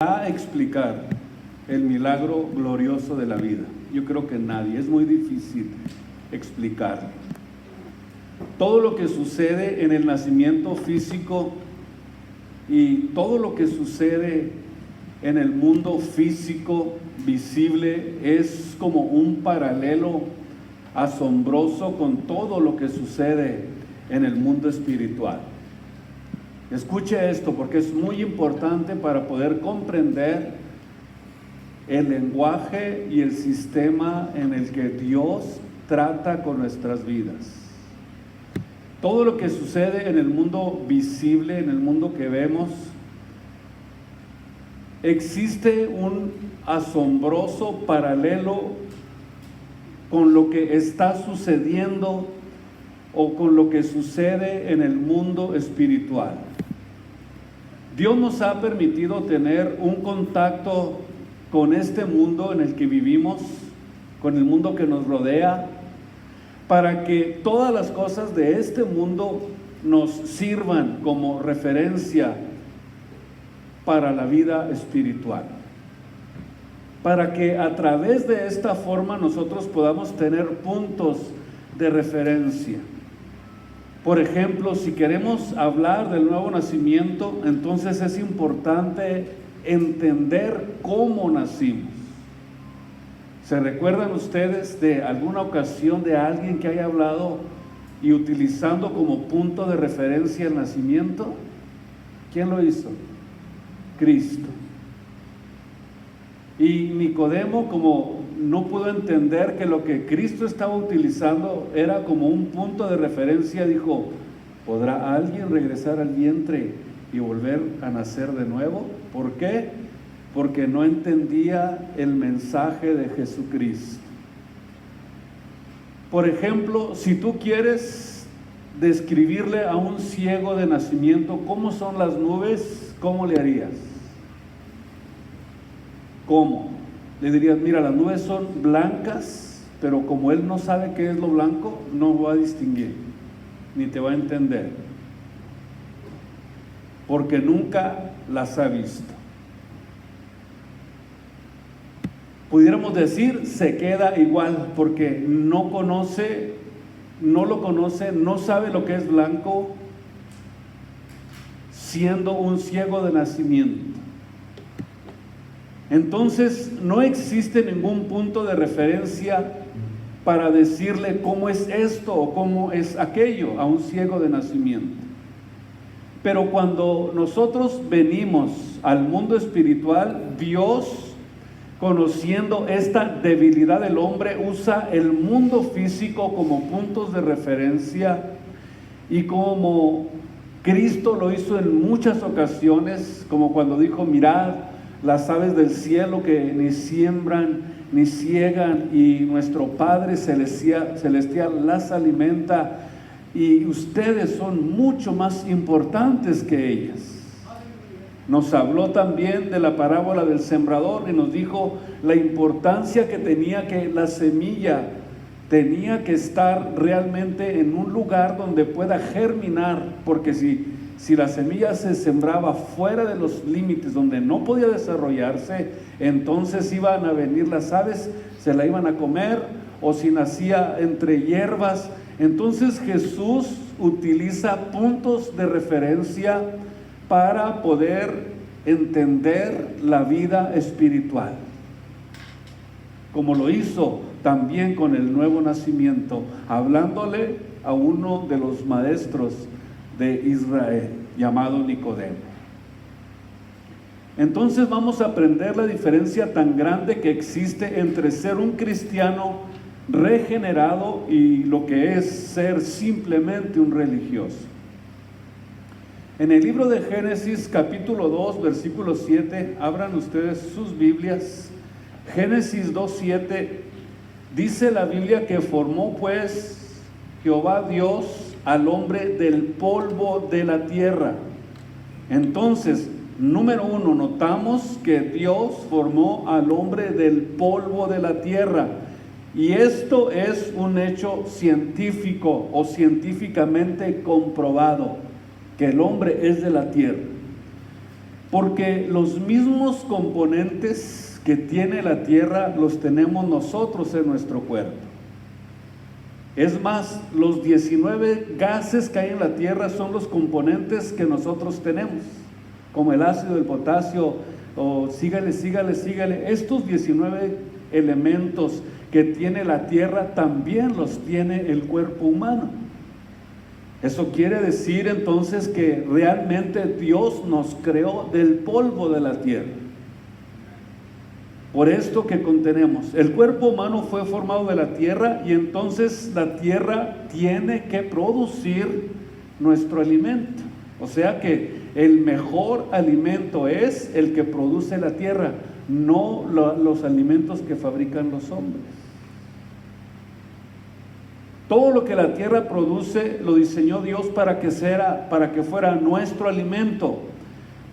a explicar el milagro glorioso de la vida? Yo creo que nadie. Es muy difícil explicarlo. Todo lo que sucede en el nacimiento físico y todo lo que sucede en el mundo físico visible es como un paralelo asombroso con todo lo que sucede en el mundo espiritual. Escuche esto porque es muy importante para poder comprender el lenguaje y el sistema en el que Dios trata con nuestras vidas. Todo lo que sucede en el mundo visible, en el mundo que vemos, existe un asombroso paralelo con lo que está sucediendo o con lo que sucede en el mundo espiritual. Dios nos ha permitido tener un contacto con este mundo en el que vivimos, con el mundo que nos rodea, para que todas las cosas de este mundo nos sirvan como referencia para la vida espiritual. Para que a través de esta forma nosotros podamos tener puntos de referencia. Por ejemplo, si queremos hablar del nuevo nacimiento, entonces es importante entender cómo nacimos. ¿Se recuerdan ustedes de alguna ocasión de alguien que haya hablado y utilizando como punto de referencia el nacimiento? ¿Quién lo hizo? Cristo. Y Nicodemo, como no pudo entender que lo que Cristo estaba utilizando era como un punto de referencia, dijo: ¿podrá alguien regresar al vientre y volver a nacer de nuevo? ¿Por qué? Porque no entendía el mensaje de Jesucristo. Por ejemplo, si tú quieres describirle a un ciego de nacimiento cómo son las nubes, ¿cómo le harías? ¿Cómo? Le dirías: mira, las nubes son blancas, pero como él no sabe qué es lo blanco, no va a distinguir, ni te va a entender, porque nunca las ha visto. Pudiéramos decir, se queda igual, porque no conoce, no sabe lo que es blanco, siendo un ciego de nacimiento. Entonces, no existe ningún punto de referencia para decirle cómo es esto o cómo es aquello a un ciego de nacimiento. Pero cuando nosotros venimos al mundo espiritual, Dios, conociendo esta debilidad del hombre, usa el mundo físico como puntos de referencia, y como Cristo lo hizo en muchas ocasiones, como cuando dijo: mirad las aves del cielo que ni siembran ni ciegan, y nuestro Padre celestial las alimenta, y ustedes son mucho más importantes que ellas. Nos habló también de la parábola del sembrador y nos dijo la importancia que tenía que la semilla tenía que estar realmente en un lugar donde pueda germinar, porque si la semilla se sembraba fuera de los límites donde no podía desarrollarse, entonces iban a venir las aves, se la iban a comer, o si nacía entre hierbas. Entonces Jesús utiliza puntos de referencia para poder entender la vida espiritual, como lo hizo también con el nuevo nacimiento, hablándole a uno de los maestros de Israel, llamado Nicodemo. Entonces vamos a aprender la diferencia tan grande que existe entre ser un cristiano regenerado y lo que es ser simplemente un religioso. En el libro de Génesis, capítulo 2, versículo 7, abran ustedes sus Biblias. Génesis 2:7, dice la Biblia que formó pues Jehová Dios al hombre del polvo de la tierra. Entonces, número uno, notamos que Dios formó al hombre del polvo de la tierra. Y esto es un hecho científico o científicamente comprobado, que el hombre es de la tierra. Porque los mismos componentes que tiene la tierra los tenemos nosotros en nuestro cuerpo. Es más, los 19 gases que hay en la tierra son los componentes que nosotros tenemos, como el ácido, el potasio, o sígale. Estos 19 elementos que tiene la tierra también los tiene el cuerpo humano. Eso quiere decir entonces que realmente Dios nos creó del polvo de la tierra. Por esto que contenemos, el cuerpo humano fue formado de la tierra y entonces la tierra tiene que producir nuestro alimento. O sea que el mejor alimento es el que produce la tierra, no los alimentos que fabrican los hombres. Todo lo que la tierra produce lo diseñó Dios para que fuera nuestro alimento.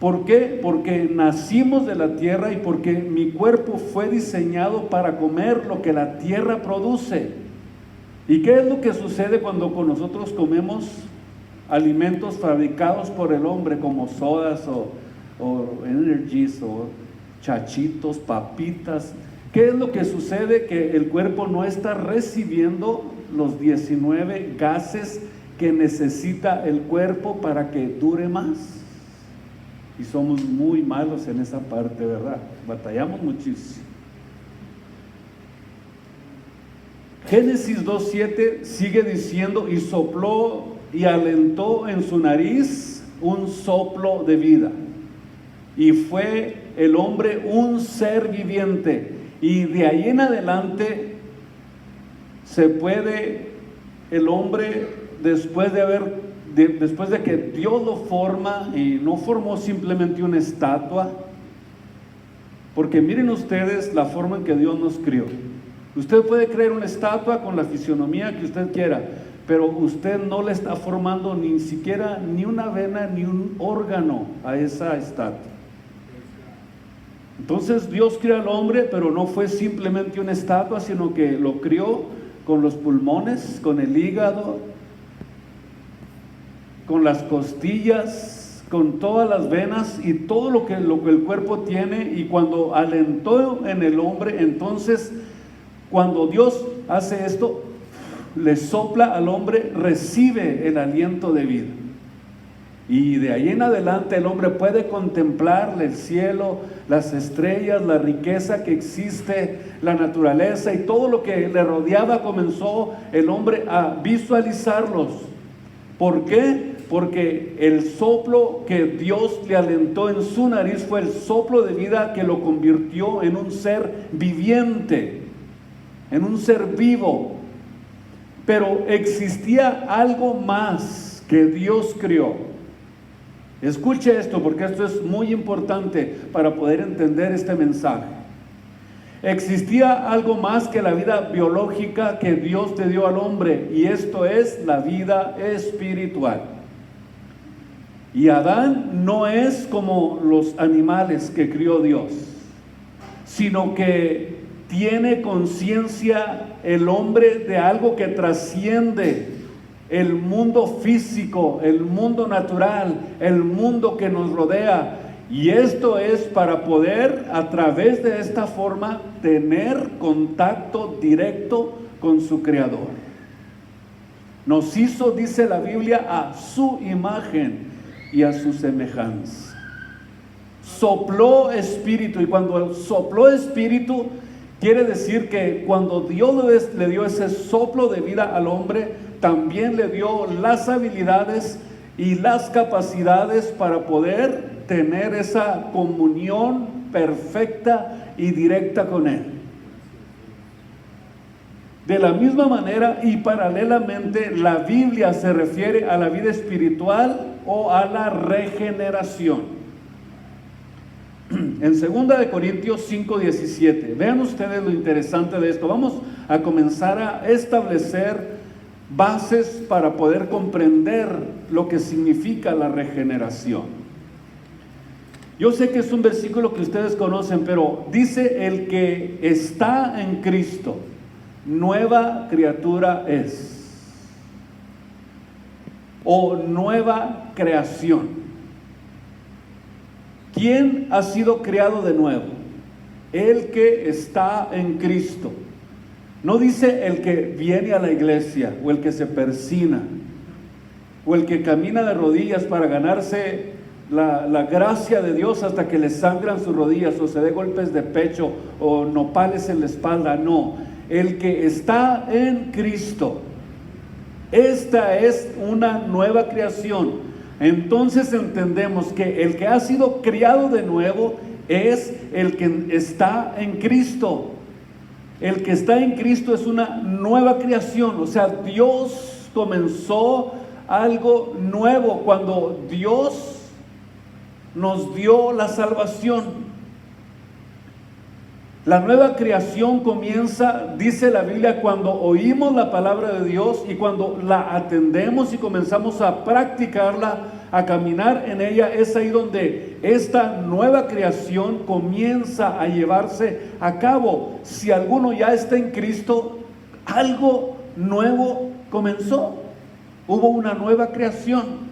¿Por qué? Porque nacimos de la tierra y porque mi cuerpo fue diseñado para comer lo que la tierra produce. ¿Y qué es lo que sucede cuando nosotros comemos alimentos fabricados por el hombre, como sodas o energies o chachitos, papitas? ¿Qué es lo que sucede? Que el cuerpo no está recibiendo los 19 gases que necesita el cuerpo para que dure más. Y somos muy malos en esa parte, ¿verdad? Batallamos muchísimo. Génesis 2:7 sigue diciendo: y sopló y alentó en su nariz un soplo de vida. Y fue el hombre un ser viviente. Y de ahí en adelante el hombre, después de que Dios lo forma, y no formó simplemente una estatua, porque miren ustedes la forma en que Dios nos crió. Usted puede crear una estatua con la fisionomía que usted quiera, pero usted no le está formando ni siquiera ni una vena ni un órgano a esa estatua. Entonces Dios crió al hombre, pero no fue simplemente una estatua, sino que lo crió con los pulmones, con el hígado, con las costillas, con todas las venas y todo lo que el cuerpo tiene. Y cuando alentó en el hombre, entonces cuando Dios hace esto, le sopla al hombre, recibe el aliento de vida. Y de ahí en adelante el hombre puede contemplar el cielo, las estrellas, la riqueza que existe, la naturaleza y todo lo que le rodeaba. Comenzó el hombre a visualizarlos. ¿Por qué? Porque el soplo que Dios le alentó en su nariz fue el soplo de vida que lo convirtió en un ser viviente, en un ser vivo. Pero existía algo más que Dios creó. Escuche esto, porque esto es muy importante para poder entender este mensaje. Existía algo más que la vida biológica que Dios le dio al hombre, y esto es la vida espiritual. Y Adán no es como los animales que crió Dios, sino que tiene conciencia el hombre de algo que trasciende el mundo físico, el mundo natural, el mundo que nos rodea. Y esto es para poder, a través de esta forma, tener contacto directo con su Creador. Nos hizo, dice la Biblia, a su imagen y a su semejanza. Sopló espíritu, y cuando sopló espíritu, quiere decir que cuando Dios le dio ese soplo de vida al hombre, también le dio las habilidades y las capacidades para poder tener esa comunión perfecta y directa con Él. De la misma manera y paralelamente, la Biblia se refiere a la vida espiritual o a la regeneración. En 2 Corintios 5:17, vean ustedes lo interesante de esto. Vamos a comenzar a establecer bases para poder comprender lo que significa la regeneración. Yo sé que es un versículo que ustedes conocen, pero dice: el que está en Cristo, nueva criatura es, o nueva creación. ¿Quién ha sido criado de nuevo? El que está en Cristo. No dice el que viene a la iglesia, o el que se persina, o el que camina de rodillas para ganarse la gracia de Dios hasta que le sangran sus rodillas, o se dé golpes de pecho, o nopales en la espalda. No, el que está en Cristo. Esta es una nueva creación. Entonces entendemos que el que ha sido criado de nuevo es el que está en Cristo. El que está en Cristo es una nueva creación. O sea, Dios comenzó algo nuevo cuando Dios nos dio la salvación. La nueva creación comienza, dice la Biblia, cuando oímos la palabra de Dios y cuando la atendemos y comenzamos a practicarla, a caminar en ella. Es ahí donde esta nueva creación comienza a llevarse a cabo. Si alguno ya está en Cristo, algo nuevo comenzó. Hubo una nueva creación.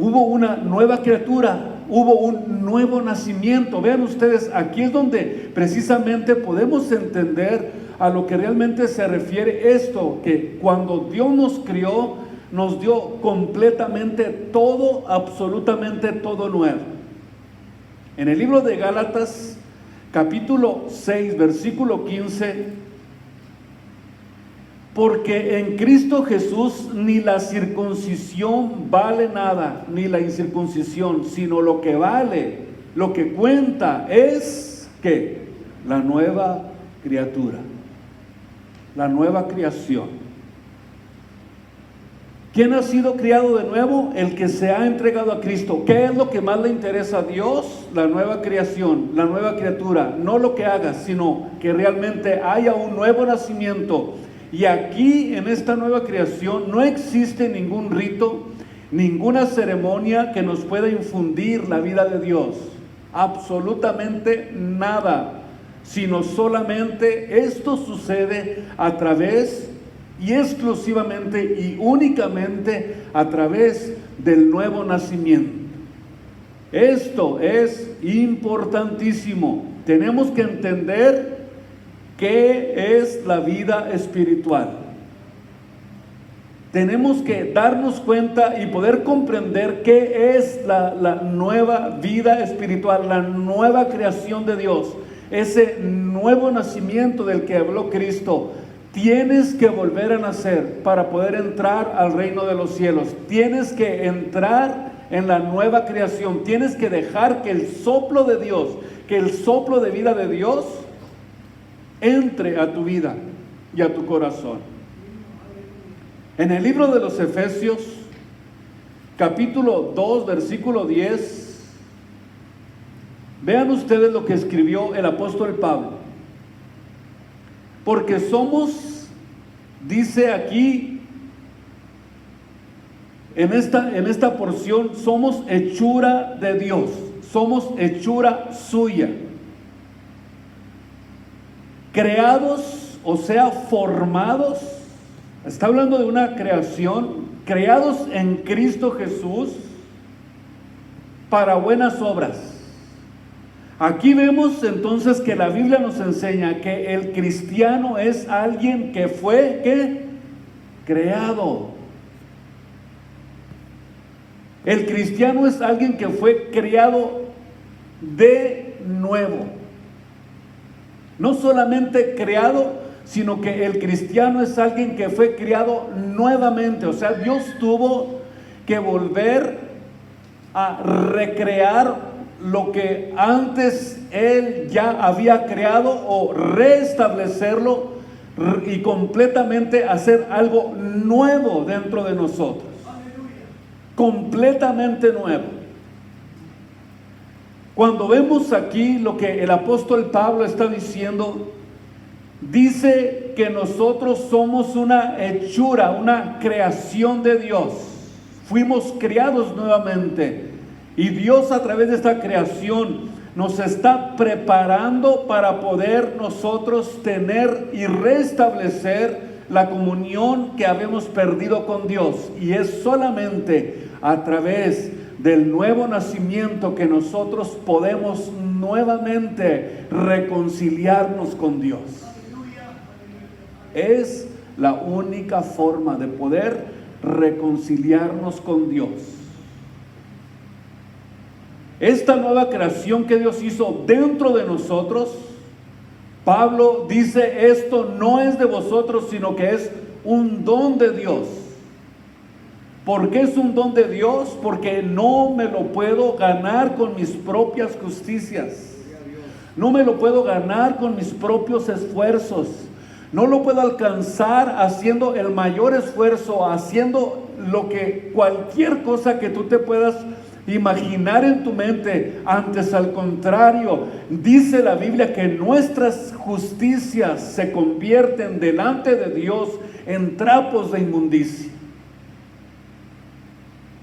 Hubo una nueva criatura, hubo un nuevo nacimiento. Vean ustedes, aquí es donde precisamente podemos entender a lo que realmente se refiere esto, que cuando Dios nos crió, nos dio completamente todo, absolutamente todo nuevo. En el libro de Gálatas, capítulo 6, versículo 15, porque en Cristo Jesús ni la circuncisión vale nada, ni la incircuncisión, sino lo que vale, lo que cuenta es que la nueva criatura, la nueva creación. ¿Quién ha sido criado de nuevo? El que se ha entregado a Cristo. ¿Qué es lo que más le interesa a Dios? La nueva creación, la nueva criatura. No lo que hagas, sino que realmente haya un nuevo nacimiento. Y aquí en esta nueva creación no existe ningún rito, ninguna ceremonia que nos pueda infundir la vida de Dios. Absolutamente nada. Sino solamente esto sucede a través y exclusivamente y únicamente a través del nuevo nacimiento. Esto es importantísimo. Tenemos que entender ¿qué es la vida espiritual? Tenemos que darnos cuenta y poder comprender qué es la nueva vida espiritual, la nueva creación de Dios, ese nuevo nacimiento del que habló Cristo. Tienes que volver a nacer para poder entrar al reino de los cielos. Tienes que entrar en la nueva creación. Tienes que dejar que el soplo de Dios, que el soplo de vida de Dios entre a tu vida y a tu corazón. En el libro de los Efesios, capítulo 2, versículo 10, vean ustedes lo que escribió el apóstol Pablo. Porque somos, dice aquí, en esta porción, somos hechura de Dios, somos hechura suya. Creados, o sea, formados, está hablando de una creación, creados en Cristo Jesús para buenas obras. Aquí vemos entonces que la Biblia nos enseña que el cristiano es alguien que fue, ¿qué? Creado. El cristiano es alguien que fue creado de nuevo. No solamente creado, sino que el cristiano es alguien que fue creado nuevamente. O sea, Dios tuvo que volver a recrear lo que antes Él ya había creado, o restablecerlo y completamente hacer algo nuevo dentro de nosotros. Completamente nuevo. Cuando vemos aquí lo que el apóstol Pablo está diciendo, dice que nosotros somos una hechura, una creación de Dios. Fuimos creados nuevamente. Y Dios a través de esta creación nos está preparando para poder nosotros tener y restablecer la comunión que habíamos perdido con Dios. Y es solamente a través del nuevo nacimiento que nosotros podemos nuevamente reconciliarnos con Dios. Es la única forma de poder reconciliarnos con Dios. Esta nueva creación que Dios hizo dentro de nosotros, Pablo dice, esto no es de vosotros, sino que es un don de Dios. ¿Por qué es un don de Dios? Porque no me lo puedo ganar con mis propias justicias. No me lo puedo ganar con mis propios esfuerzos. No lo puedo alcanzar haciendo el mayor esfuerzo, haciendo lo que cualquier cosa que tú te puedas imaginar en tu mente. Antes, al contrario, dice la Biblia que nuestras justicias se convierten delante de Dios en trapos de inmundicia.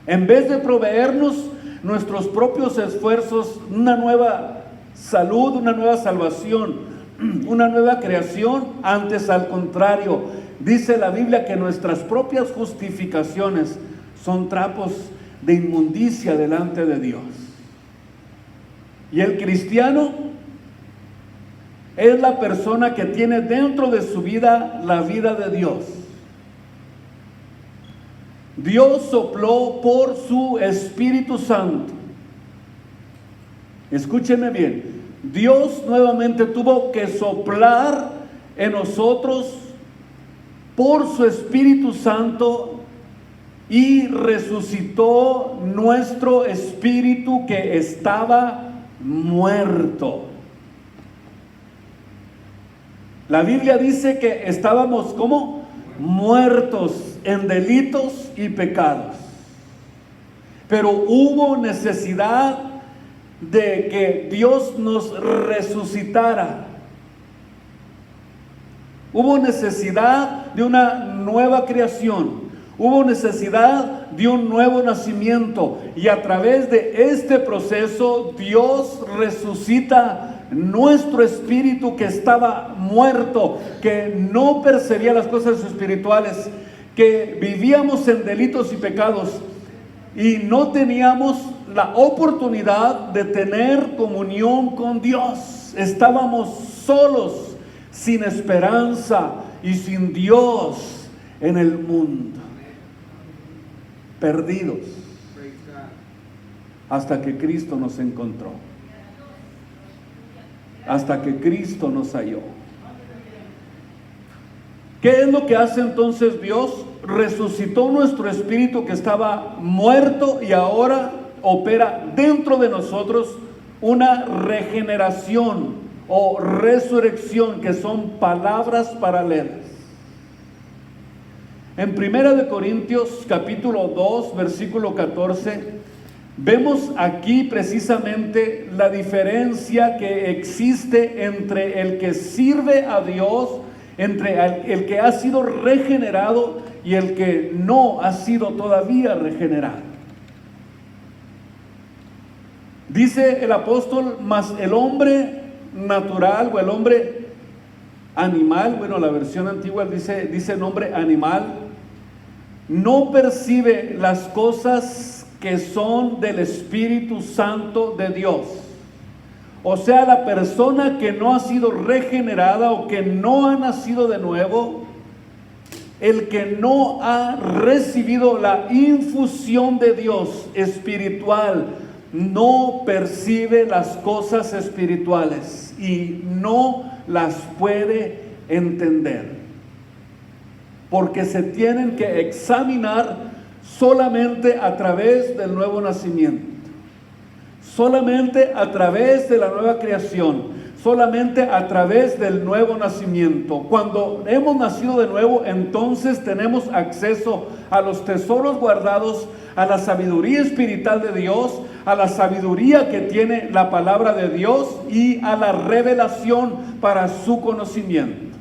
En vez de proveernos nuestros propios esfuerzos, una nueva salud, una nueva salvación, una nueva creación, antes al contrario, dice la Biblia que nuestras propias justificaciones son trapos de inmundicia delante de Dios. Y el cristiano es la persona que tiene dentro de su vida la vida de Dios. Dios sopló por su Espíritu Santo. Escúcheme bien. Dios nuevamente tuvo que soplar en nosotros por su Espíritu Santo y resucitó nuestro espíritu que estaba muerto. La Biblia dice que estábamos como muertos en delitos y pecados, pero hubo necesidad de que Dios nos resucitara. Hubo necesidad de una nueva creación. Hubo necesidad de un nuevo nacimiento, y a través de este proceso Dios resucita nuestro espíritu que estaba muerto, que no percibía las cosas espirituales, que vivíamos en delitos y pecados y no teníamos la oportunidad de tener comunión con Dios. Estábamos solos, sin esperanza y sin Dios en el mundo, perdidos, hasta que Cristo nos encontró, hasta que Cristo nos halló. ¿Qué es lo que hace entonces Dios? Resucitó nuestro espíritu que estaba muerto y ahora opera dentro de nosotros una regeneración o resurrección, que son palabras paralelas. En 1 Corintios capítulo 2 versículo 14 vemos aquí precisamente la diferencia que existe entre el que sirve a Dios, entre el que ha sido regenerado y el que no ha sido todavía regenerado. Dice el apóstol, mas el hombre natural o el hombre animal, bueno, la versión antigua dice el hombre animal, no percibe las cosas que son del Espíritu Santo de Dios. O sea, la persona que no ha sido regenerada o que no ha nacido de nuevo, el que no ha recibido la infusión de Dios espiritual, no percibe las cosas espirituales y no las puede entender, porque se tienen que examinar solamente a través del nuevo nacimiento, solamente a través de la nueva creación, solamente a través del nuevo nacimiento. Cuando hemos nacido de nuevo, entonces tenemos acceso a los tesoros guardados, a la sabiduría espiritual de Dios, a la sabiduría que tiene la palabra de Dios y a la revelación para su conocimiento.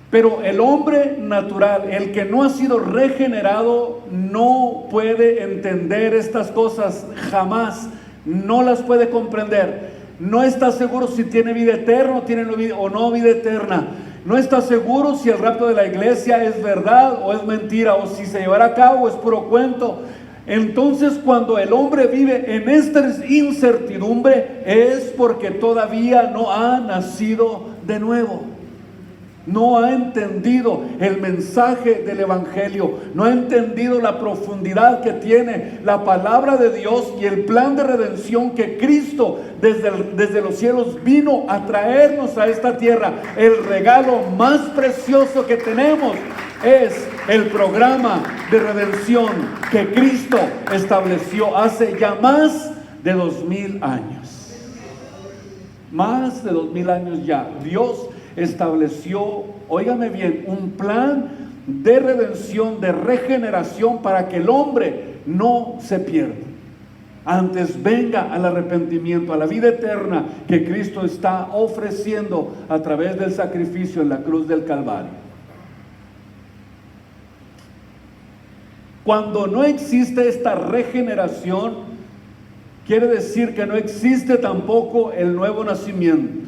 Pero el hombre natural, el que no ha sido regenerado, no puede entender estas cosas jamás, no las puede comprender. No está seguro si tiene vida eterna o no vida eterna. No está seguro si el rapto de la iglesia es verdad o es mentira, o si se llevará a cabo o es puro cuento. Entonces, cuando el hombre vive en esta incertidumbre, es porque todavía no ha nacido de nuevo. No ha entendido el mensaje del Evangelio, no ha entendido la profundidad que tiene la palabra de Dios y el plan de redención que Cristo desde los cielos vino a traernos a esta tierra. El regalo más precioso que tenemos es el programa de redención que Cristo estableció hace ya más de 2000 años. Más de 2000 años ya. Dios estableció, óigame bien, un plan de redención, de regeneración para que el hombre no se pierda. Antes venga al arrepentimiento, a la vida eterna que Cristo está ofreciendo a través del sacrificio en la cruz del Calvario. Cuando no existe esta regeneración, quiere decir que no existe tampoco el nuevo nacimiento,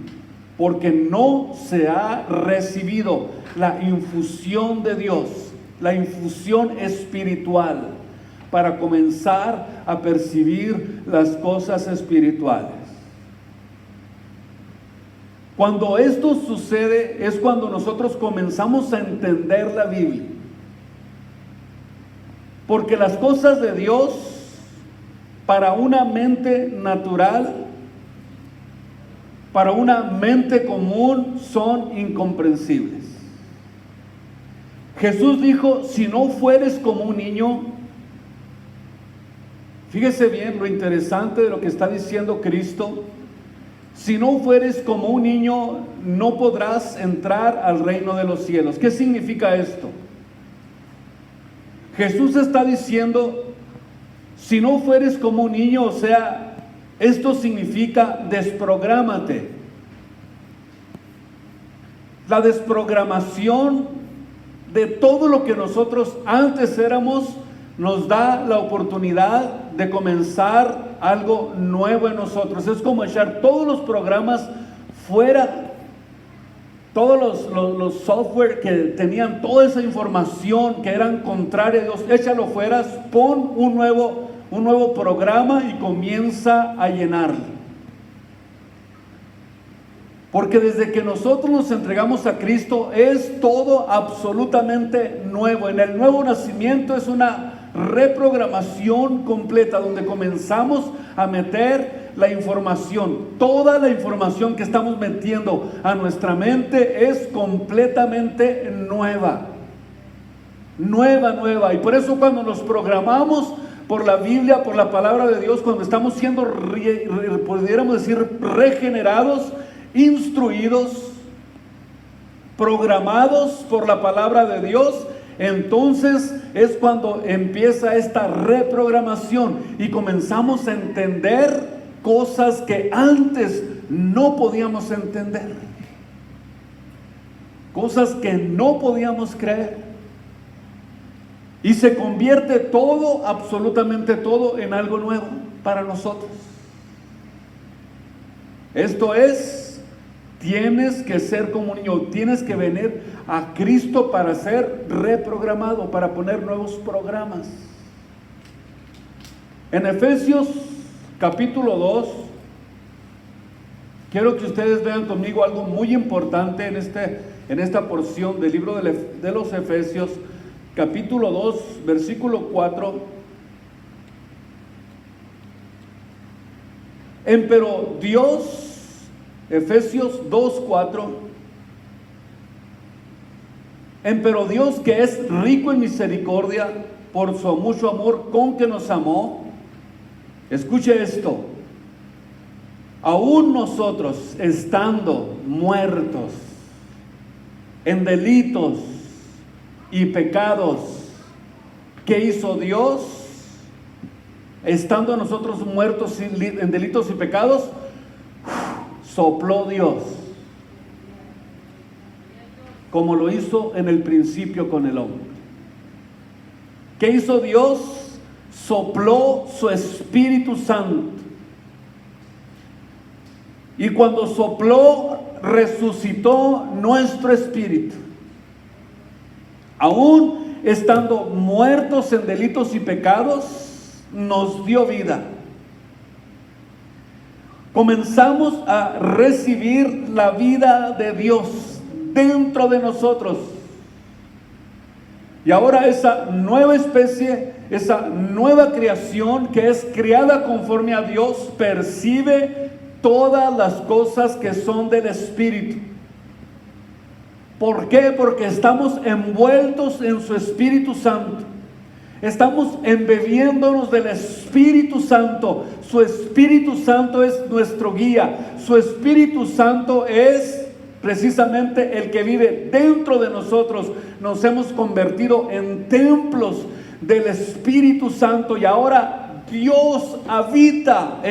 porque no se ha recibido la infusión de Dios, la infusión espiritual, para comenzar a percibir las cosas espirituales. Cuando esto sucede es cuando nosotros comenzamos a entender la Biblia, porque las cosas de Dios para una mente natural, para una mente común, son incomprensibles. Jesús dijo: si no fueres como un niño. Fíjese bien lo interesante de lo que está diciendo Cristo. Si no fueres como un niño, no podrás entrar al reino de los cielos. ¿Qué significa esto? Jesús está diciendo: si no fueres como un niño, o sea, esto significa desprográmate. La desprogramación de todo lo que nosotros antes éramos nos da la oportunidad de comenzar algo nuevo en nosotros. Es como echar todos los programas fuera, todos los software que tenían toda esa información que eran contraria a Dios, échalo fuera, pon un nuevo programa y comienza a llenarlo. Porque desde que nosotros nos entregamos a Cristo es todo absolutamente nuevo. En el nuevo nacimiento es una reprogramación completa donde comenzamos a meter la información. Toda la información que estamos metiendo a nuestra mente es completamente nueva. Nueva. Y por eso cuando nos programamos por la Biblia, por la palabra de Dios, cuando estamos siendo, pudiéramos decir, regenerados, instruidos, programados por la palabra de Dios, entonces es cuando empieza esta reprogramación y comenzamos a entender cosas que antes no podíamos entender, cosas que no podíamos creer, y se convierte todo, absolutamente todo, en algo nuevo para nosotros. Esto es, tienes que ser como un niño, tienes que venir a Cristo para ser reprogramado, para poner nuevos programas. En Efesios capítulo 2, quiero que ustedes vean conmigo algo muy importante en esta porción del libro de los Efesios, capítulo 2, versículo 4. Empero Dios, Efesios 2:4, empero Dios, que es rico en misericordia por su mucho amor con que nos amó, escuche esto, aún nosotros estando muertos en delitos y pecados, ¿qué hizo Dios? Estando nosotros muertos en delitos y pecados, sopló Dios, como lo hizo en el principio con el hombre. ¿Qué hizo Dios? Sopló su Espíritu Santo. Y cuando sopló, resucitó nuestro espíritu. Aún estando muertos en delitos y pecados, nos dio vida. Comenzamos a recibir la vida de Dios dentro de nosotros. Y ahora esa nueva especie, esa nueva creación que es creada conforme a Dios, percibe todas las cosas que son del Espíritu. ¿Por qué? Porque estamos envueltos en su Espíritu Santo. Estamos embebiéndonos del Espíritu Santo. Su Espíritu Santo es nuestro guía. Su Espíritu Santo es precisamente el que vive dentro de nosotros. Nos hemos convertido en templos del Espíritu Santo y ahora Dios habita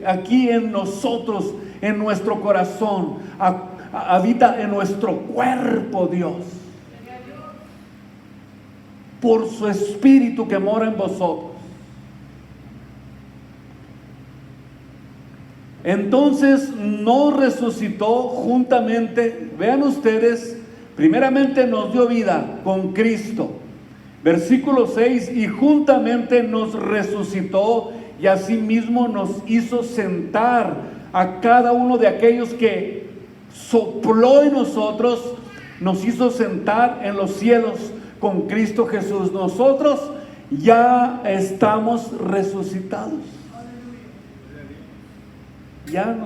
aquí en nosotros, en nuestro corazón, habita en nuestro cuerpo Dios, por su Espíritu que mora en vosotros. Entonces nos resucitó juntamente, vean ustedes, primeramente nos dio vida con Cristo. Versículo 6, y juntamente nos resucitó y asimismo nos hizo sentar a cada uno de aquellos que sopló en nosotros, nos hizo sentar en los cielos con Cristo Jesús. Nosotros ya estamos resucitados. Ya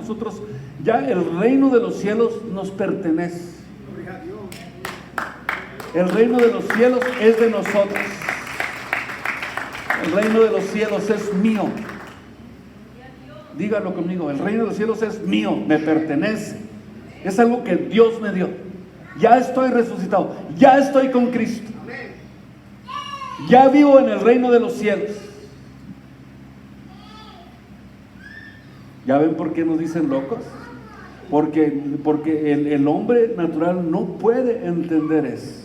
el reino de los cielos nos pertenece. El reino de los cielos es de nosotros. El reino de los cielos es mío. Dígalo conmigo, el reino de los cielos es mío, me pertenece. Es algo que Dios me dio. Ya estoy resucitado, ya estoy con Cristo. Ya vivo en el reino de los cielos. ¿Ya ven por qué nos dicen locos? Porque el hombre natural no puede entender eso.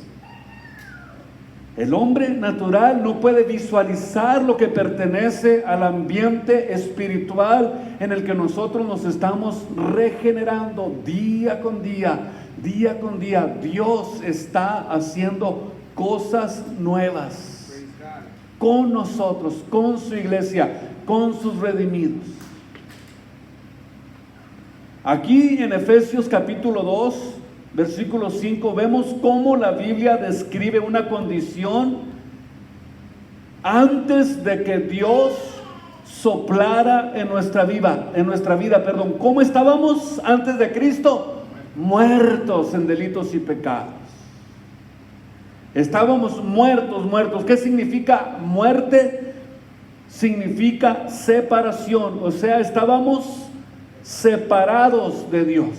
El hombre natural no puede visualizar lo que pertenece al ambiente espiritual en el que nosotros nos estamos regenerando día con día, día con día. Dios está haciendo cosas nuevas con nosotros, con su iglesia, con sus redimidos. Aquí en Efesios capítulo 2, versículo 5, vemos cómo la Biblia describe una condición antes de que Dios soplara en nuestra vida, ¿Cómo estábamos antes de Cristo? Muertos en delitos y pecados. Estábamos muertos. ¿Qué significa muerte? Significa separación, o sea, estábamos separados de Dios.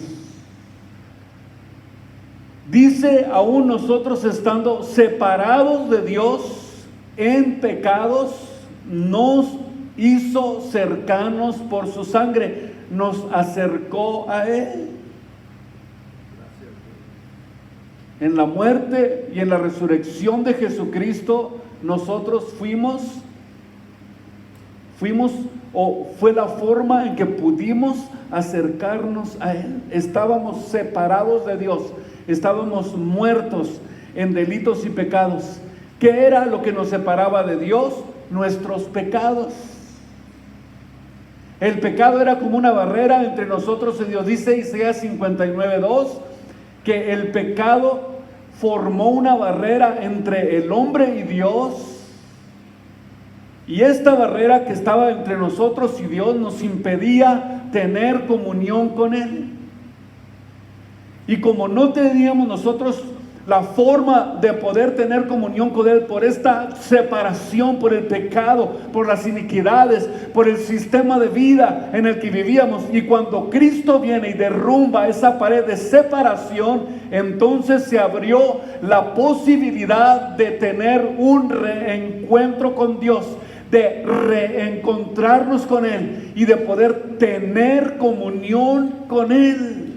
Dice, aún nosotros estando separados de Dios en pecados, nos hizo cercanos por su sangre, nos acercó a Él. En la muerte y en la resurrección de Jesucristo, nosotros fue la forma en que pudimos acercarnos a Él. Estábamos separados de Dios, estábamos muertos en delitos y pecados. ¿Qué era lo que nos separaba de Dios? Nuestros pecados. El pecado era como una barrera entre nosotros y Dios. Dice Isaías 59:2 que el pecado formó una barrera entre el hombre y Dios. Y esta barrera que estaba entre nosotros y Dios nos impedía tener comunión con Él. Y como no teníamos nosotros la forma de poder tener comunión con Él por esta separación, por el pecado, por las iniquidades, por el sistema de vida en el que vivíamos, y cuando Cristo viene y derrumba esa pared de separación, entonces se abrió la posibilidad de tener un reencuentro con Dios, de reencontrarnos con Él y de poder tener comunión con Él.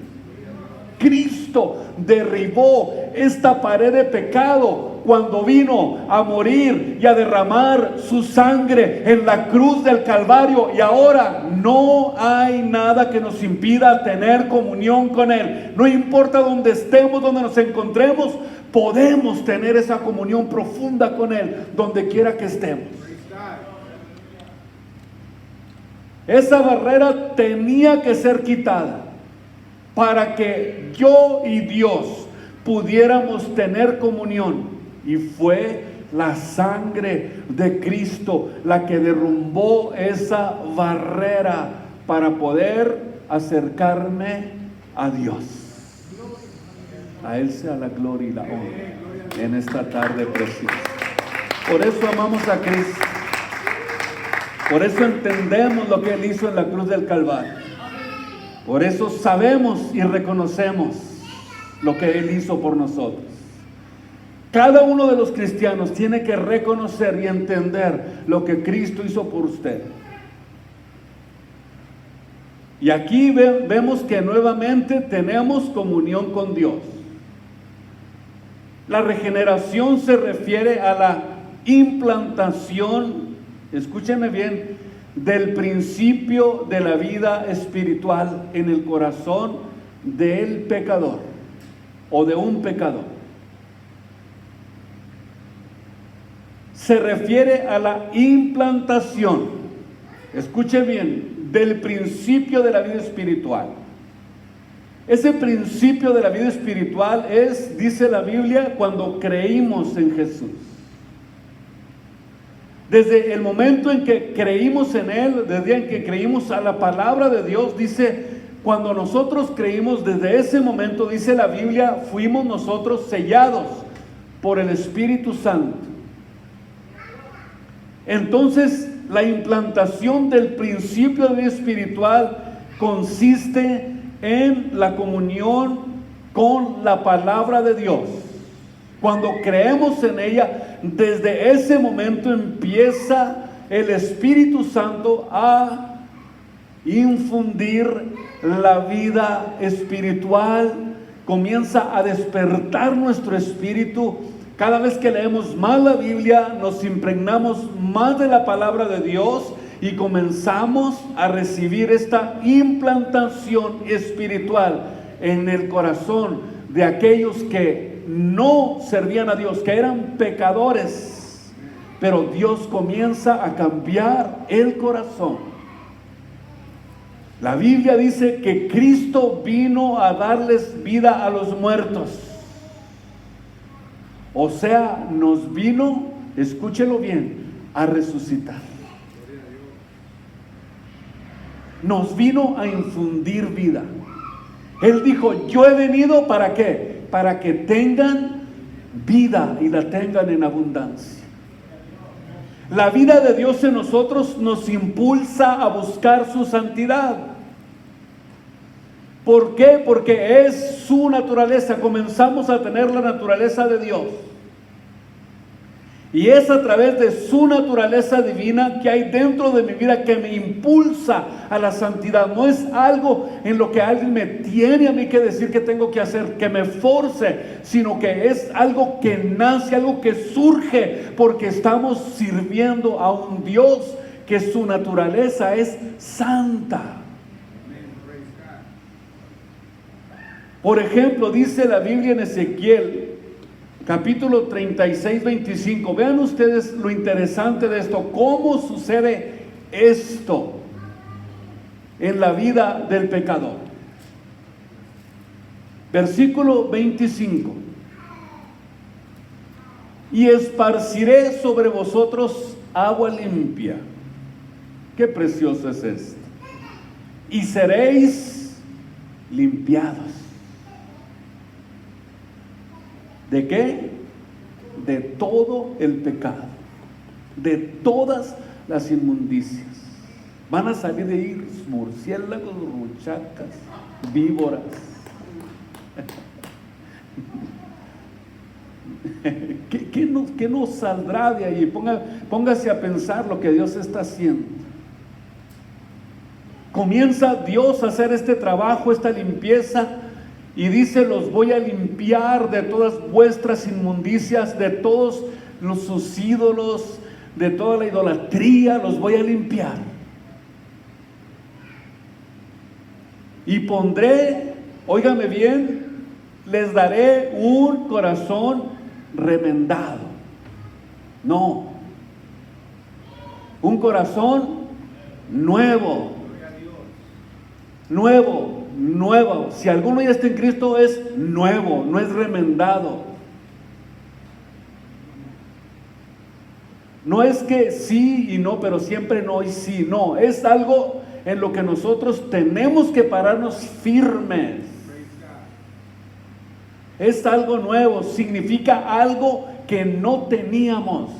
Cristo derribó esta pared de pecado cuando vino a morir y a derramar su sangre en la cruz del Calvario, y ahora no hay nada que nos impida tener comunión con Él. No importa dónde estemos, donde nos encontremos, podemos tener esa comunión profunda con Él donde quiera que estemos. Esa barrera tenía que ser quitada para que yo y Dios pudiéramos tener comunión. Y fue la sangre de Cristo la que derrumbó esa barrera para poder acercarme a Dios. A Él sea la gloria y la honra en esta tarde preciosa. Por eso amamos a Cristo. Por eso entendemos lo que Él hizo en la cruz del Calvario. Por eso sabemos y reconocemos lo que Él hizo por nosotros. Cada uno de los cristianos tiene que reconocer y entender lo que Cristo hizo por usted. Y aquí vemos que nuevamente tenemos comunión con Dios. La regeneración se refiere a la implantación, escúcheme bien, del principio de la vida espiritual en el corazón del pecador o de un pecador. Se refiere a la implantación, escuche bien, del principio de la vida espiritual. Ese principio de la vida espiritual es, dice la Biblia, cuando creímos en Jesús. Desde el momento en que creímos en Él, desde en que creímos a la palabra de Dios, dice, cuando nosotros creímos, desde ese momento, dice la Biblia, fuimos nosotros sellados por el Espíritu Santo. Entonces, la implantación del principio de vida espiritual consiste en la comunión con la palabra de Dios. Cuando creemos en ella, desde ese momento empieza el Espíritu Santo a infundir la vida espiritual, comienza a despertar nuestro espíritu. Cada vez que leemos más la Biblia, nos impregnamos más de la palabra de Dios y comenzamos a recibir esta implantación espiritual en el corazón de aquellos que no servían a Dios, que eran pecadores, pero Dios comienza a cambiar el corazón. La Biblia dice que Cristo vino a darles vida a los muertos. O sea, nos vino, escúchelo bien, a resucitar. Nos vino a infundir vida. Él dijo, yo he venido ¿para qué? Para que tengan vida y la tengan en abundancia. La vida de Dios en nosotros nos impulsa a buscar su santidad. ¿Por qué? Porque es su naturaleza. Comenzamos a tener la naturaleza de Dios. Y es a través de su naturaleza divina que hay dentro de mi vida que me impulsa a la santidad. No es algo en lo que alguien me tiene a mí que decir que tengo que hacer, que me force, sino que es algo que nace, algo que surge porque estamos sirviendo a un Dios que su naturaleza es santa. Por ejemplo, dice la Biblia en Ezequiel capítulo 36, 25. Vean ustedes lo interesante de esto. ¿Cómo sucede esto en la vida del pecador? Versículo 25. Y esparciré sobre vosotros agua limpia. Qué precioso es esto. Y seréis limpiados. ¿De qué? De todo el pecado, de todas las inmundicias. Van a salir de ahí murciélagos, ruchacas, víboras. ¿Qué nos saldrá de ahí? Póngase a pensar lo que Dios está haciendo. Comienza Dios a hacer este trabajo, esta limpieza. Y dice, los voy a limpiar de todas vuestras inmundicias, de todos sus ídolos, de toda la idolatría, los voy a limpiar. Y pondré, óigame bien, les daré un corazón remendado. No, un corazón nuevo. Nuevo, nuevo. Si alguno ya está en Cristo, es nuevo, no es remendado. No es que sí y no, pero siempre no y sí. No, es algo en lo que nosotros tenemos que pararnos firmes. Es algo nuevo, significa algo que no teníamos.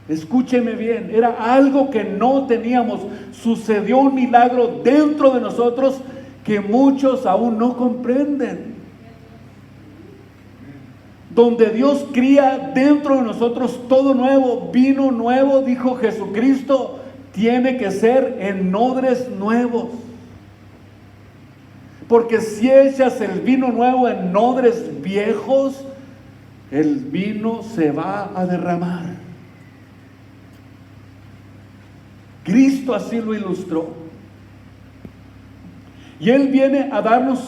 Escúcheme bien, era algo que no teníamos. Sucedió un milagro dentro de nosotros que muchos aún no comprenden. Donde Dios cría dentro de nosotros todo nuevo, vino nuevo, dijo Jesucristo, tiene que ser en odres nuevos. Porque si echas el vino nuevo en odres viejos, el vino se va a derramar. Cristo así lo ilustró. Y Él viene a darnos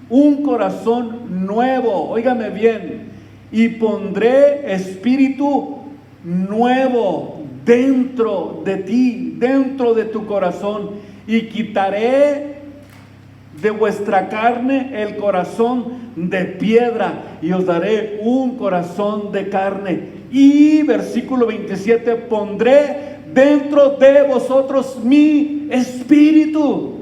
un corazón nuevo. Óigame bien. Y pondré espíritu nuevo dentro de ti, dentro de tu corazón. Y quitaré de vuestra carne el corazón de piedra y os daré un corazón de carne. Y versículo 27, pondré dentro de vosotros mi espíritu.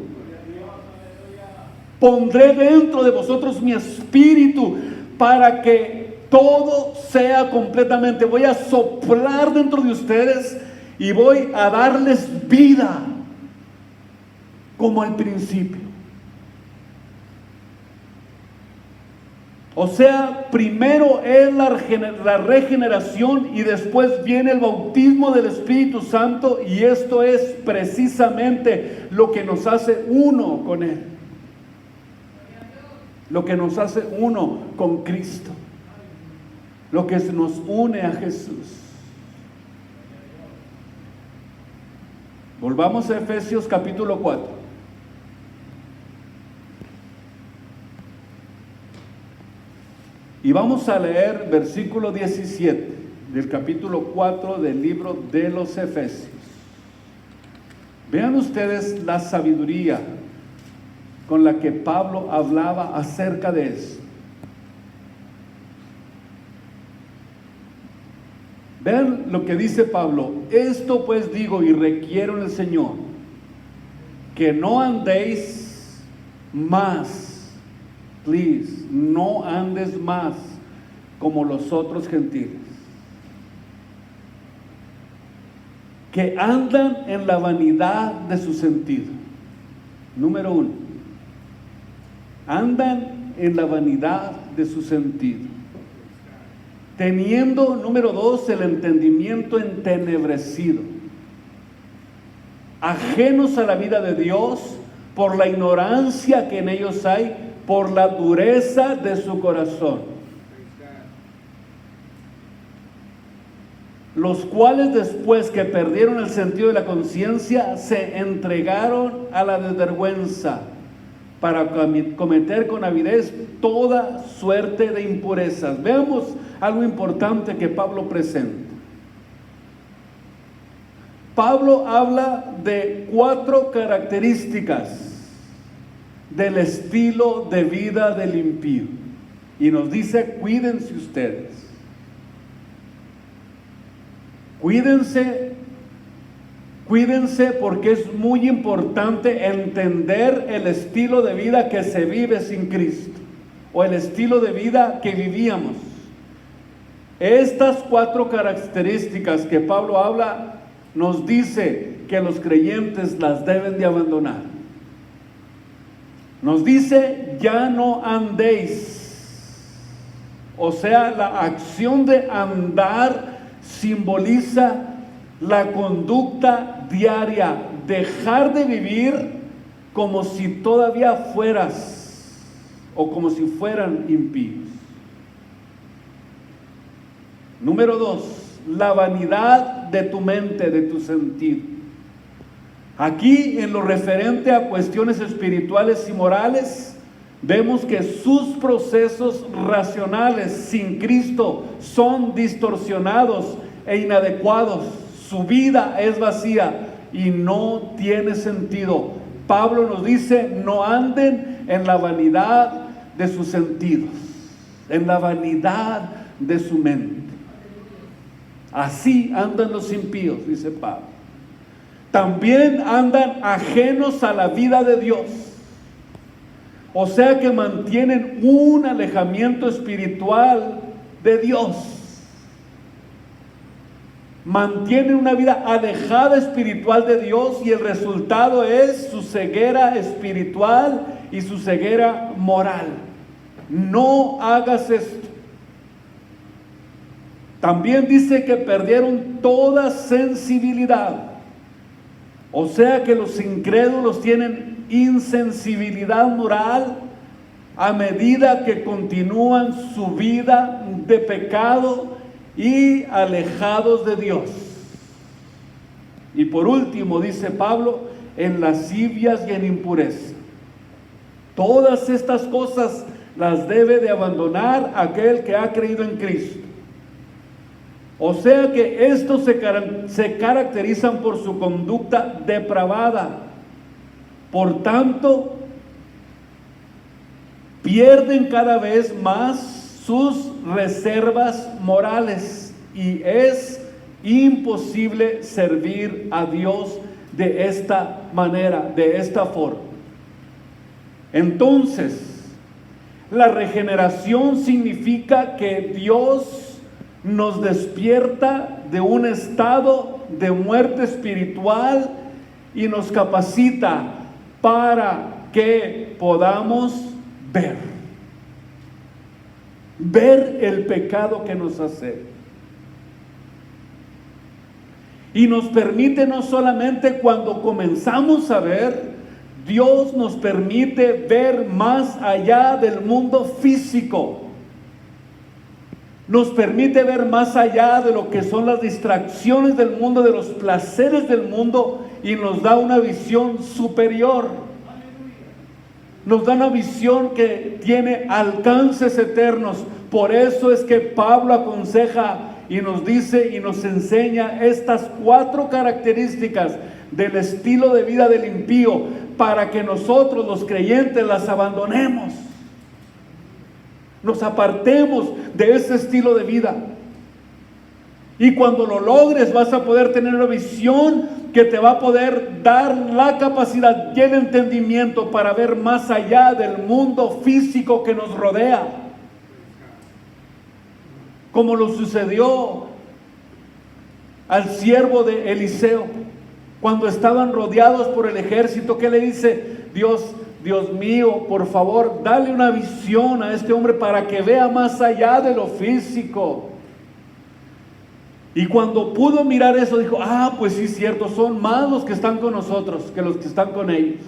Pondré dentro de vosotros mi espíritu para que todo sea completamente. Voy a soplar dentro de ustedes y voy a darles vida como al principio. O sea, primero es la regeneración y después viene el bautismo del Espíritu Santo, y esto es precisamente lo que nos hace uno con Él. Lo que nos hace uno con Cristo. Lo que nos une a Jesús. Volvamos a Efesios capítulo 4. Y vamos a leer versículo 17 del capítulo 4 del libro de los Efesios. Vean ustedes la sabiduría con la que Pablo hablaba acerca de eso. Vean lo que dice Pablo. Esto pues digo y requiero en el Señor, que no andéis más. Please, no andes más como los otros gentiles, que andan en la vanidad de su sentido. Número 1, andan en la vanidad de su sentido, teniendo, número 2, el entendimiento entenebrecido, ajenos a la vida de Dios por la ignorancia que en ellos hay, por la dureza de su corazón, los cuales después que perdieron el sentido de la conciencia, se entregaron a la desvergüenza para cometer con avidez toda suerte de impurezas. Veamos algo importante que Pablo presenta. Pablo habla de 4 características del estilo de vida del impío, y nos dice: cuídense ustedes, cuídense, porque es muy importante entender el estilo de vida que se vive sin Cristo, o el estilo de vida que vivíamos. Estas 4 características que Pablo habla, nos dice que los creyentes las deben de abandonar. Nos dice: ya no andéis. O sea, la acción de andar simboliza la conducta diaria, dejar de vivir como si todavía fueras, o como si fueran impíos. Número 2, la vanidad de tu mente, de tu sentido. Aquí, en lo referente a cuestiones espirituales y morales, vemos que sus procesos racionales sin Cristo son distorsionados e inadecuados. Su vida es vacía. y no tiene sentido. Pablo nos dice, no anden en la vanidad de sus sentidos, en la vanidad de su mente. Así andan los impíos, dice Pablo. También andan ajenos a la vida de Dios. O sea que mantienen un alejamiento espiritual de Dios. Mantienen una vida alejada espiritual de Dios y el resultado es su ceguera espiritual y su ceguera moral. No hagas esto. También dice que perdieron toda sensibilidad. O sea que los incrédulos tienen insensibilidad moral a medida que continúan su vida de pecado y alejados de Dios. Y por último, dice Pablo, en lascivias y en impureza. Todas estas cosas las debe de abandonar aquel que ha creído en Cristo. O sea que estos se caracterizan por su conducta depravada. Por tanto, pierden cada vez más sus reservas morales y es imposible servir a Dios de esta manera, de esta forma. Entonces, la regeneración significa que Dios nos despierta de un estado de muerte espiritual y nos capacita para que podamos ver el pecado que nos hace. Y nos permite no solamente cuando comenzamos a ver, Dios nos permite ver más allá del mundo físico. Nos permite ver más allá de lo que son las distracciones del mundo, de los placeres del mundo, y nos da una visión superior. Nos da una visión que tiene alcances eternos. Por eso es que Pablo aconseja y nos dice y nos enseña estas 4 características del estilo de vida del impío, para que nosotros los creyentes las abandonemos. Nos apartemos de ese estilo de vida. Y cuando lo logres vas a poder tener una visión que te va a poder dar la capacidad y el entendimiento para ver más allá del mundo físico que nos rodea. Como lo sucedió al siervo de Eliseo, cuando estaban rodeados por el ejército. ¿Qué le dice? Dios mío, por favor, dale una visión a este hombre para que vea más allá de lo físico. Y cuando pudo mirar eso, dijo, pues sí, cierto, son más los que están con nosotros que los que están con ellos.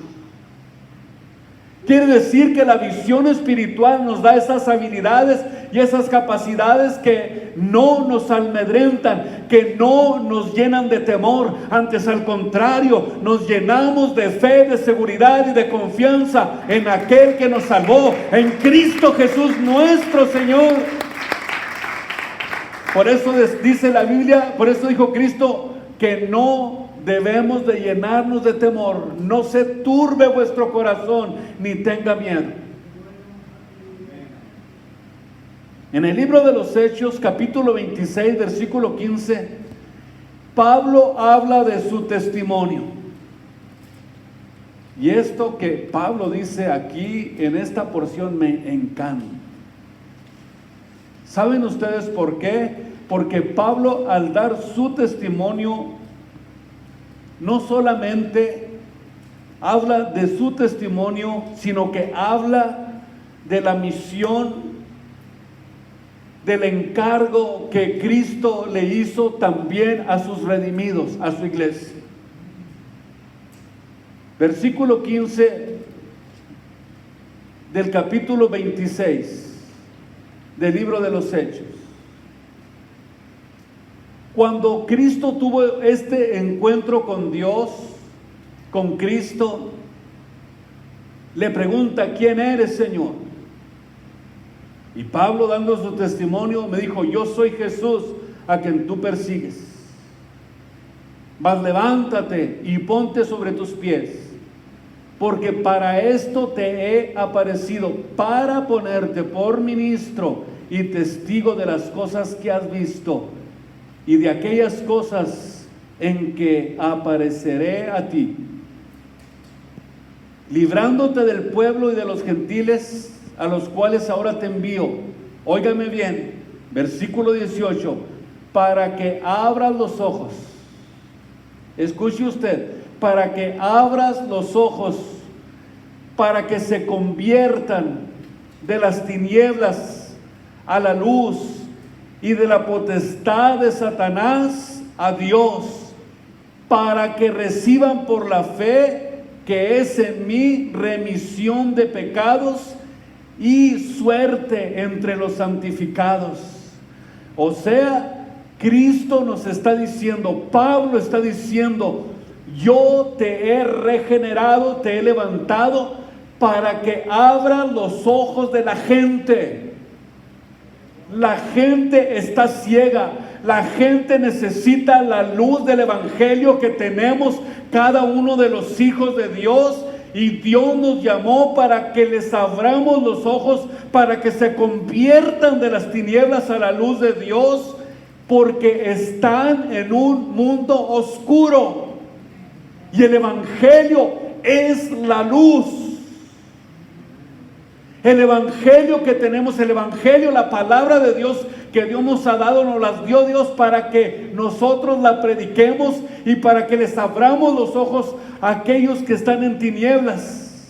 Quiere decir que la visión espiritual nos da esas habilidades y esas capacidades que no nos amedrentan, que no nos llenan de temor. Antes, al contrario, nos llenamos de fe, de seguridad y de confianza en aquel que nos salvó, en Cristo Jesús nuestro Señor. Por eso dice la Biblia, por eso dijo Cristo, que no debemos de llenarnos de temor. No se turbe vuestro corazón, ni tenga miedo. En el libro de los Hechos, capítulo 26, versículo 15, Pablo habla de su testimonio. Y esto que Pablo dice aquí en esta porción me encanta. ¿Saben ustedes por qué? Porque Pablo, al dar su testimonio, no solamente habla de su testimonio, sino que habla de la misión, del encargo que Cristo le hizo también a sus redimidos, a su iglesia. Versículo 15 del capítulo 26 del libro de los Hechos. Cuando Cristo tuvo este encuentro con Dios, con Cristo, le pregunta, ¿quién eres, Señor? Y Pablo, dando su testimonio, me dijo, yo soy Jesús a quien tú persigues. Mas levántate y ponte sobre tus pies, porque para esto te he aparecido, para ponerte por ministro y testigo de las cosas que has visto y de aquellas cosas en que apareceré a ti, librándote del pueblo y de los gentiles a los cuales ahora te envío. Óigame bien, versículo 18, para que abras los ojos. Escuche usted, para que abras los ojos, para que se conviertan de las tinieblas a la luz y de la potestad de Satanás a Dios, para que reciban por la fe que es en mí remisión de pecados y suerte entre los santificados. O sea, Cristo nos está diciendo, Pablo está diciendo, yo te he regenerado, te he levantado para que abran los ojos de la gente. La gente está ciega, la gente necesita la luz del evangelio que tenemos cada uno de los hijos de Dios, y Dios nos llamó para que les abramos los ojos, para que se conviertan de las tinieblas a la luz de Dios, porque están en un mundo oscuro y el evangelio es la luz. El evangelio que tenemos, el evangelio, la palabra de Dios que Dios nos ha dado, nos las dio Dios para que nosotros la prediquemos y para que les abramos los ojos a aquellos que están en tinieblas.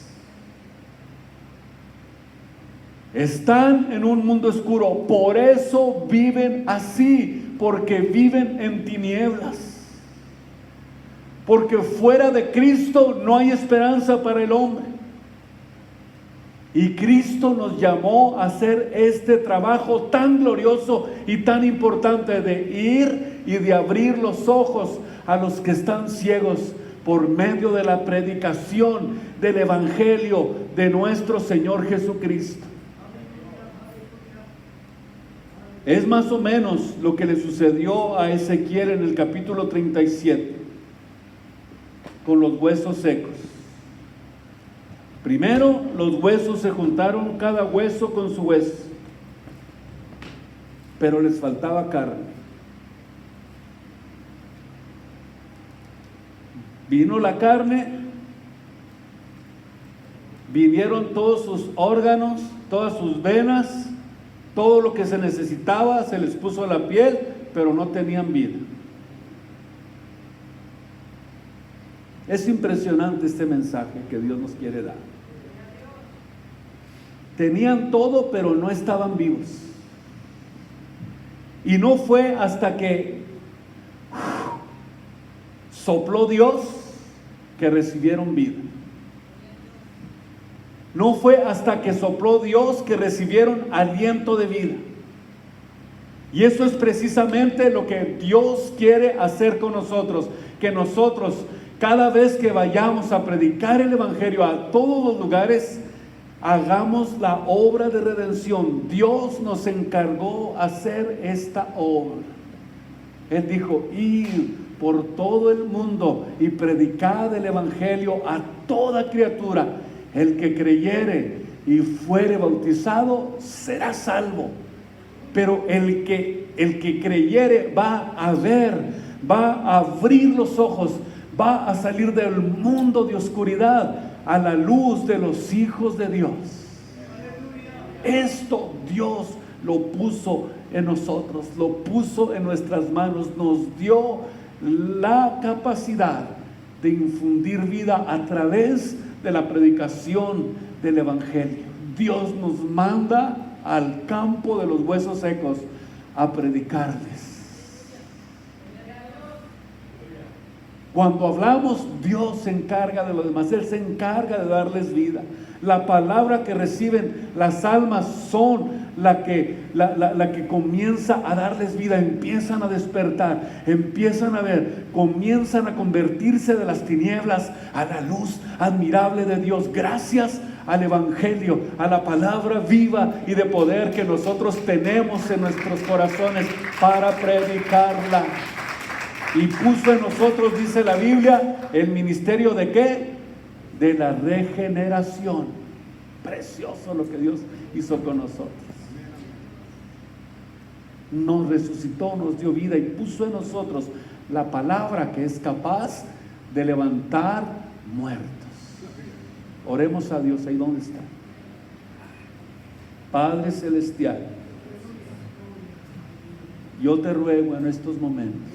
Están en un mundo oscuro, por eso viven así, porque viven en tinieblas. Porque fuera de Cristo no hay esperanza para el hombre. Y Cristo nos llamó a hacer este trabajo tan glorioso y tan importante de ir y de abrir los ojos a los que están ciegos por medio de la predicación del evangelio de nuestro Señor Jesucristo. Es más o menos lo que le sucedió a Ezequiel en el capítulo 37 con los huesos secos. Primero, los huesos se juntaron, cada hueso con su hueso, pero les faltaba carne. Vino la carne, vinieron todos sus órganos, todas sus venas, todo lo que se necesitaba, se les puso a la piel, pero no tenían vida. Es impresionante este mensaje que Dios nos quiere dar. Tenían todo, pero no estaban vivos. Y no fue hasta que sopló Dios que recibieron vida. No fue hasta que sopló Dios que recibieron aliento de vida. Y eso es precisamente lo que Dios quiere hacer con nosotros, que nosotros cada vez que vayamos a predicar el evangelio a todos los lugares, hagamos la obra de redención. Dios nos encargó hacer esta obra. Él dijo, ir por todo el mundo y predicar el evangelio a toda criatura. El que creyere y fuere bautizado será salvo. Pero el que creyere va a ver, va a abrir los ojos, va a salir del mundo de oscuridad a la luz de los hijos de Dios. Esto Dios lo puso en nosotros, lo puso en nuestras manos, nos dio la capacidad de infundir vida a través de la predicación del evangelio. Dios nos manda al campo de los huesos secos a predicarles. Cuando hablamos, Dios se encarga de lo demás. Él se encarga de darles vida. La palabra que reciben las almas son la que comienza a darles vida. Empiezan a despertar, empiezan a ver, comienzan a convertirse de las tinieblas a la luz admirable de Dios. Gracias al evangelio, a la palabra viva y de poder que nosotros tenemos en nuestros corazones para predicarla. Y puso en nosotros, dice la Biblia, el ministerio ¿de qué? De la regeneración. Precioso lo que Dios hizo con nosotros. Nos resucitó, nos dio vida y puso en nosotros la palabra que es capaz de levantar muertos. Oremos a Dios ahí donde está. Padre Celestial, yo te ruego en estos momentos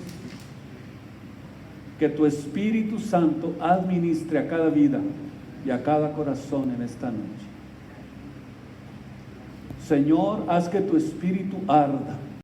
que tu Espíritu Santo administre a cada vida y a cada corazón en esta noche. Señor, haz que tu Espíritu arda